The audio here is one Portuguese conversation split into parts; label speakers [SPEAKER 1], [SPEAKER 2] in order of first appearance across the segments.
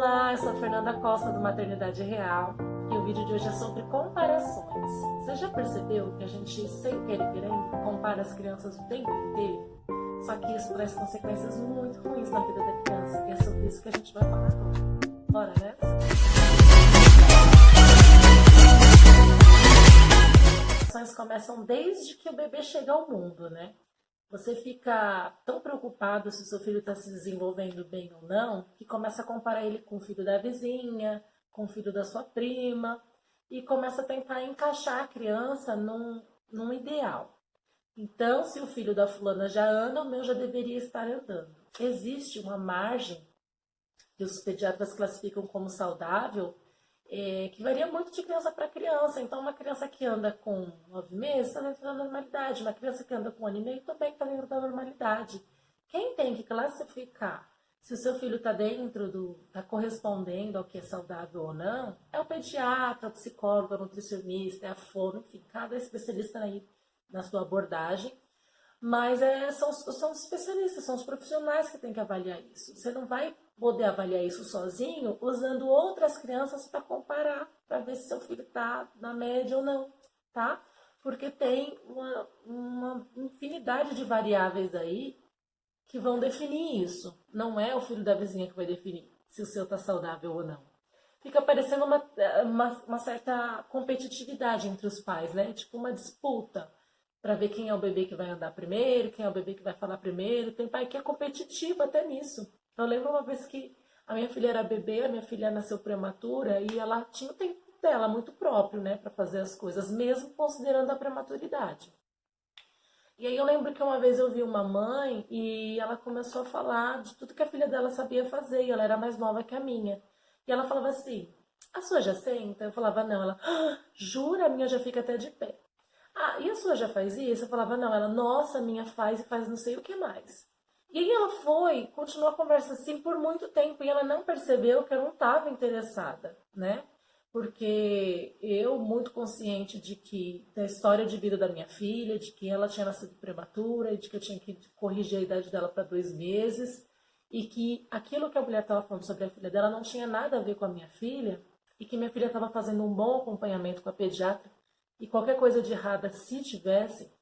[SPEAKER 1] Olá, eu sou a Fernanda Costa do Maternidade Real e o vídeo de hoje é sobre comparações. Você já percebeu que a gente, sem querer querendo, compara as crianças o tempo inteiro? Só que isso traz consequências muito ruins na vida da criança e é sobre isso que a gente vai falar agora. Bora nessa? As comparações começam desde que o bebê chega ao mundo, né? Você fica tão preocupado se o seu filho está se desenvolvendo bem ou não, que começa a comparar ele com o filho da vizinha, com o filho da sua prima, e começa a tentar encaixar a criança num ideal. Então, se o filho da fulana já anda, o meu já deveria estar andando. Existe uma margem que os pediatras classificam como saudável, que varia muito de criança para criança. Então, uma criança que anda com 9 meses está dentro da normalidade. Uma criança que anda com 1 ano e meio também está dentro da normalidade. Quem tem que classificar se o seu filho está correspondendo ao que é saudável ou não, é o pediatra, o psicólogo, o nutricionista, é a fono, enfim, cada especialista aí na sua abordagem. Mas são os especialistas, são os profissionais que têm que avaliar isso. Você não vai poder avaliar isso sozinho usando outras crianças para comparar, para ver se seu filho está na média ou não, tá? Porque tem uma infinidade de variáveis aí que vão definir isso. Não é o filho da vizinha que vai definir se o seu está saudável ou não. Fica parecendo uma certa competitividade entre os pais, né? Tipo uma disputa para ver quem é o bebê que vai andar primeiro, quem é o bebê que vai falar primeiro. Tem pai que é competitivo até nisso. Eu lembro uma vez que a minha filha era bebê, a minha filha nasceu prematura e ela tinha o tempo dela muito próprio, né, para fazer as coisas, mesmo considerando a prematuridade. E aí eu lembro que uma vez eu vi uma mãe e ela começou a falar de tudo que a filha dela sabia fazer, e ela era mais nova que a minha. E ela falava assim, a sua já senta? Eu falava, não. Ela, jura? A minha já fica até de pé. Ah, e a sua já faz isso? Eu falava, não. Ela, nossa, a minha faz e faz não sei o que mais. E aí ela continuou a conversa assim por muito tempo e ela não percebeu que eu não estava interessada, né? Porque eu, muito consciente da história de vida da minha filha, de que ela tinha nascido prematura, de que eu tinha que corrigir a idade dela para 2 meses, e que aquilo que a mulher estava falando sobre a filha dela não tinha nada a ver com a minha filha, e que minha filha estava fazendo um bom acompanhamento com a pediatra, e qualquer coisa de errada, se tivesse,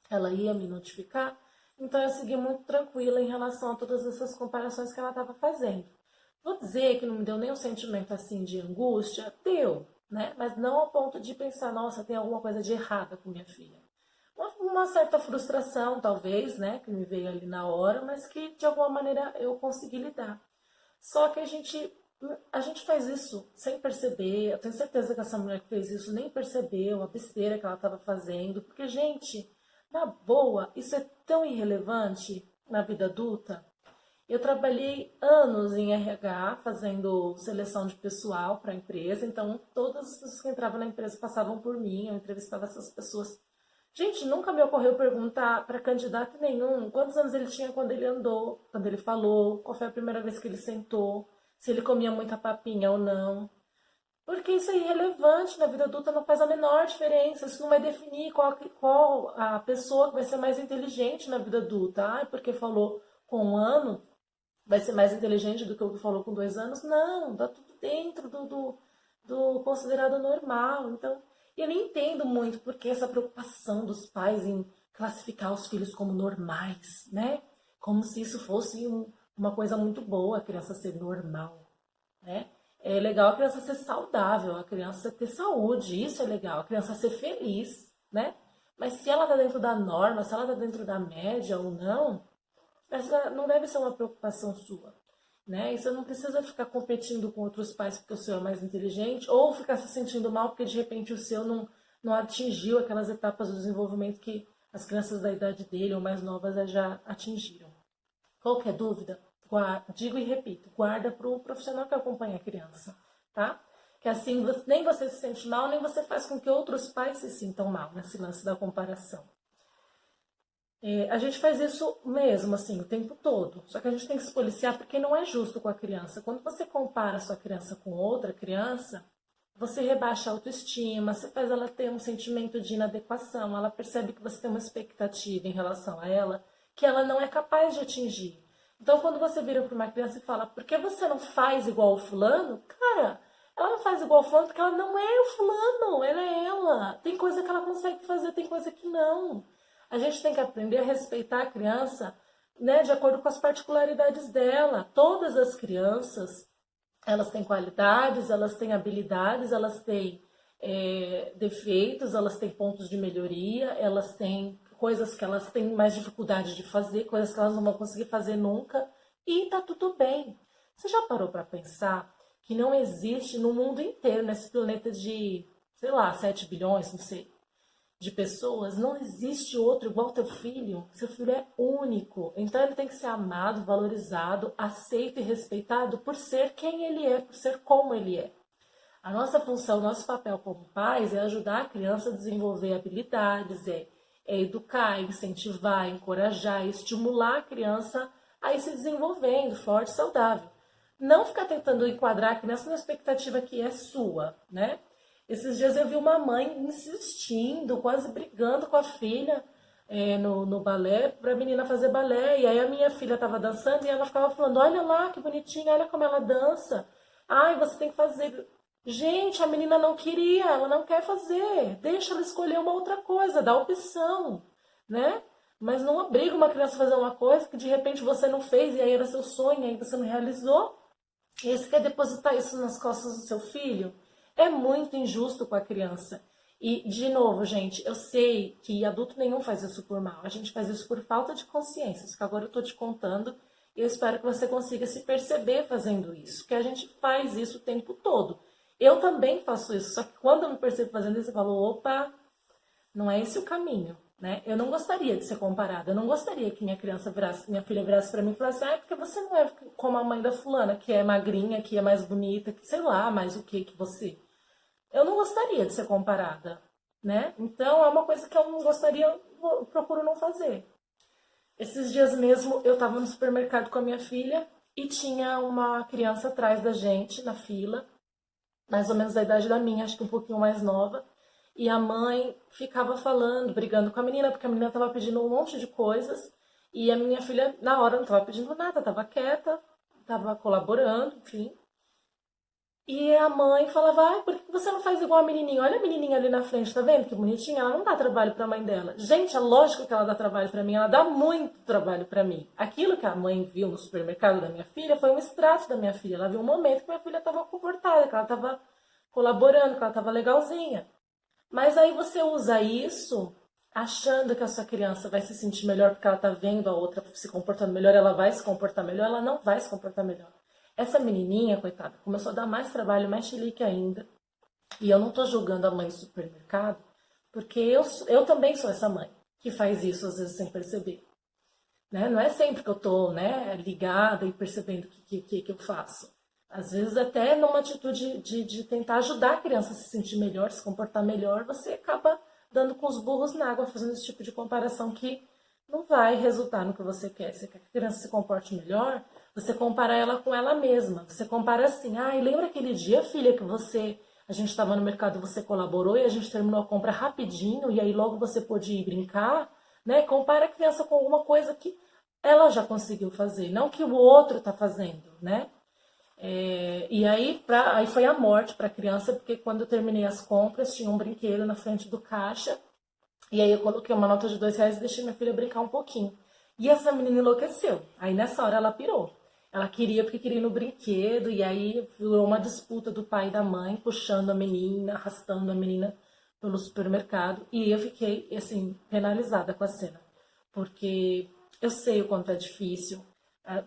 [SPEAKER 1] ela ia me notificar. Então eu segui muito tranquila em relação a todas essas comparações que ela estava fazendo. Vou dizer que não me deu nenhum sentimento assim de angústia? Deu, né? Mas não ao ponto de pensar, nossa, tem alguma coisa de errada com minha filha. Uma certa frustração, talvez, né? Que me veio ali na hora, mas que de alguma maneira eu consegui lidar. Só que a gente faz isso sem perceber. Eu tenho certeza que essa mulher que fez isso nem percebeu a besteira que ela estava fazendo. Porque, gente, na boa, isso é tão irrelevante na vida adulta. Eu trabalhei anos em RH, fazendo seleção de pessoal para a empresa. Então, todas as pessoas que entravam na empresa passavam por mim. Eu entrevistava essas pessoas. Gente, nunca me ocorreu perguntar para candidato nenhum quantos anos ele tinha quando ele andou, quando ele falou, qual foi a primeira vez que ele sentou, se ele comia muita papinha ou não. Porque isso é irrelevante na vida adulta, não faz a menor diferença. Isso não vai definir qual a pessoa que vai ser mais inteligente na vida adulta. Ah, porque falou com 1 ano, vai ser mais inteligente do que o que falou com 2 anos. Não, tá tudo dentro do considerado normal. Então, eu nem entendo muito porque essa preocupação dos pais em classificar os filhos como normais, né? Como se isso fosse uma coisa muito boa, a criança ser normal, né? É legal a criança ser saudável, a criança ter saúde, isso é legal, a criança ser feliz, né? Mas se ela tá dentro da norma, se ela tá dentro da média ou não, essa não deve ser uma preocupação sua, né? E você não precisa ficar competindo com outros pais porque o seu é mais inteligente, ou ficar se sentindo mal porque de repente o seu não atingiu aquelas etapas do desenvolvimento que as crianças da idade dele ou mais novas já atingiram. Qualquer dúvida, digo e repito, guarda para o profissional que acompanha a criança, tá? Que assim nem você se sente mal, nem você faz com que outros pais se sintam mal nesse lance da comparação. A gente faz isso mesmo, assim, o tempo todo. Só que a gente tem que se policiar porque não é justo com a criança. Quando você compara a sua criança com outra criança, você rebaixa a autoestima, você faz ela ter um sentimento de inadequação, ela percebe que você tem uma expectativa em relação a ela que ela não é capaz de atingir. Então, quando você vira para uma criança e fala, por que você não faz igual o fulano? Cara, ela não faz igual o fulano porque ela não é o fulano, ela é ela. Tem coisa que ela consegue fazer, tem coisa que não. A gente tem que aprender a respeitar a criança, né, de acordo com as particularidades dela. Todas as crianças, elas têm qualidades, elas têm habilidades, elas têm defeitos, elas têm pontos de melhoria, elas têm coisas que elas têm mais dificuldade de fazer, coisas que elas não vão conseguir fazer nunca, e tá tudo bem. Você já parou para pensar que não existe no mundo inteiro, nesse planeta de, sei lá, 7 bilhões, não sei, de pessoas, não existe outro igual teu filho. Seu filho é único. Então ele tem que ser amado, valorizado, aceito e respeitado por ser quem ele é, por ser como ele é. A nossa função, nosso papel como pais é ajudar a criança a desenvolver habilidades, é educar, incentivar, encorajar, estimular a criança a ir se desenvolvendo forte e saudável. Não ficar tentando enquadrar a criança na expectativa que é sua, né? Esses dias eu vi uma mãe insistindo, quase brigando com a filha no balé, para a menina fazer balé. E aí a minha filha estava dançando e ela ficava falando, olha lá que bonitinha, olha como ela dança. Ai, você tem que fazer. Gente, a menina não queria, ela não quer fazer. Deixa ela escolher uma outra coisa, dá opção, né? Mas não obriga uma criança a fazer uma coisa que de repente você não fez e aí era seu sonho, e aí você não realizou. E aí você quer depositar isso nas costas do seu filho? É muito injusto com a criança. E, de novo, gente, eu sei que adulto nenhum faz isso por mal. A gente faz isso por falta de consciência. Isso que agora eu tô te contando. E eu espero que você consiga se perceber fazendo isso. Que a gente faz isso o tempo todo. Eu também faço isso. Só que quando eu me percebo fazendo isso, eu falo, opa, não é esse o caminho. Né? Eu não gostaria de ser comparada. Eu não gostaria que minha filha virasse para mim e falasse, ah, porque você não é como a mãe da fulana, que é magrinha, que é mais bonita, que sei lá, mais o que você. Eu não gostaria de ser comparada, né? Então, é uma coisa que eu não gostaria, eu procuro não fazer. Esses dias mesmo, eu estava no supermercado com a minha filha e tinha uma criança atrás da gente, na fila, mais ou menos da idade da minha, acho que um pouquinho mais nova, e a mãe ficava falando, brigando com a menina, porque a menina estava pedindo um monte de coisas, e a minha filha, na hora, não estava pedindo nada, estava quieta, estava colaborando, enfim. E a mãe falava, ai, por que você não faz igual a menininha? Olha a menininha ali na frente, tá vendo que bonitinha? Ela não dá trabalho pra mãe dela. Gente, é lógico que ela dá trabalho pra mim, ela dá muito trabalho pra mim. Aquilo que a mãe viu no supermercado da minha filha foi um extrato da minha filha. Ela viu um momento que minha filha estava comportada, que ela estava colaborando, que ela estava legalzinha. Mas aí você usa isso achando que a sua criança vai se sentir melhor porque ela tá vendo a outra se comportando melhor, ela vai se comportar melhor, ela não vai se comportar melhor. Essa menininha, coitada, começou a dar mais trabalho, mais chilique ainda. E eu não tô julgando a mãe do supermercado, porque eu também sou essa mãe que faz isso às vezes sem perceber. Né? Não é sempre que eu tô, né, ligada e percebendo o que eu faço. Às vezes até numa atitude de tentar ajudar a criança a se sentir melhor, se comportar melhor, você acaba dando com os burros na água, fazendo esse tipo de comparação que não vai resultar no que você quer. Você quer que a criança se comporte melhor, você compara ela com ela mesma. Você compara assim, ai, lembra aquele dia, filha, que a gente estava no mercado, você colaborou e a gente terminou a compra rapidinho e aí logo você pôde ir brincar, né? Compara a criança com alguma coisa que ela já conseguiu fazer, não que o outro está fazendo, né? E aí foi a morte para a criança, porque quando eu terminei as compras, tinha um brinquedo na frente do caixa, e aí eu coloquei uma nota de R$ 2 e deixei minha filha brincar um pouquinho. E essa menina enlouqueceu. Aí nessa hora ela pirou. Ela queria porque queria ir no brinquedo, e aí virou uma disputa do pai e da mãe, puxando a menina, arrastando a menina pelo supermercado. E eu fiquei, assim, penalizada com a cena. Porque eu sei o quanto é difícil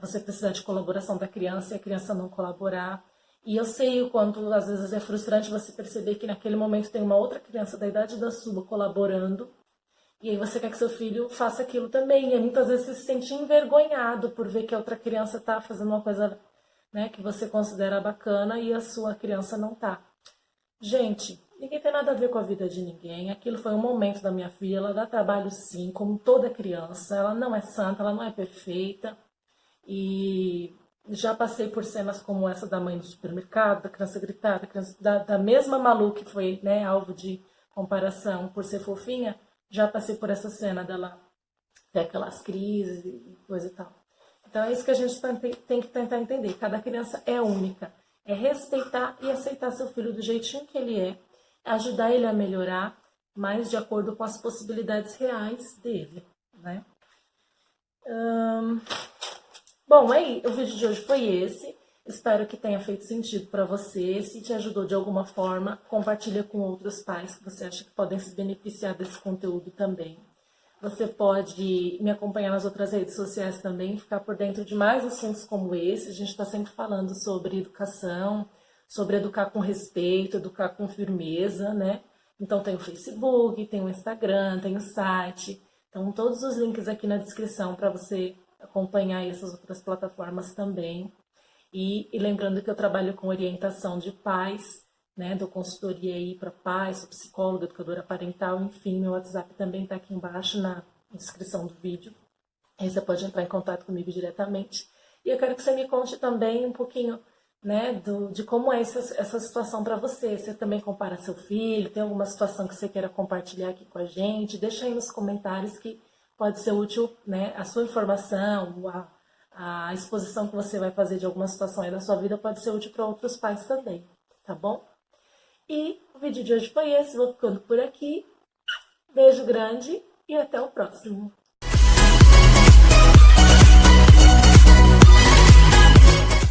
[SPEAKER 1] você precisar de colaboração da criança e a criança não colaborar. E eu sei o quanto, às vezes, é frustrante você perceber que naquele momento tem uma outra criança da idade da sua colaborando. E aí você quer que seu filho faça aquilo também. E aí, muitas vezes você se sente envergonhado por ver que a outra criança está fazendo uma coisa, né, que você considera bacana e a sua criança não está. Gente, ninguém tem nada a ver com a vida de ninguém. Aquilo foi um momento da minha filha. Ela dá trabalho sim, como toda criança. Ela não é santa, ela não é perfeita. E já passei por cenas como essa da mãe no supermercado, da criança gritar, da mesma Malu que foi, né, alvo de comparação por ser fofinha. Já passei por essa cena dela ter aquelas crises e coisa e tal. Então é isso que a gente tem que tentar entender. Cada criança é única. É respeitar e aceitar seu filho do jeitinho que ele é, ajudar ele a melhorar, mas de acordo com as possibilidades reais dele, né? Bom, aí o vídeo de hoje foi esse. Espero que tenha feito sentido para você. Se te ajudou de alguma forma, compartilha com outros pais que você acha que podem se beneficiar desse conteúdo também. Você pode me acompanhar nas outras redes sociais também, ficar por dentro de mais assuntos como esse. A gente está sempre falando sobre educação, sobre educar com respeito, educar com firmeza, né? Então tem o Facebook, tem o Instagram, tem o site. Então todos os links aqui na descrição para você acompanhar essas outras plataformas também. E lembrando que eu trabalho com orientação de pais, né? Dou consultoria aí para pais, sou psicóloga, educadora parental, enfim, meu WhatsApp também está aqui embaixo na descrição do vídeo. Aí você pode entrar em contato comigo diretamente. E eu quero que você me conte também um pouquinho, né, de como é essa situação para você. Você também compara seu filho, tem alguma situação que você queira compartilhar aqui com a gente? Deixa aí nos comentários que pode ser útil, né, a sua informação, a exposição que você vai fazer de alguma situação aí da sua vida pode ser útil para outros pais também, tá bom? E o vídeo de hoje foi esse, vou ficando por aqui. Beijo grande e até o próximo.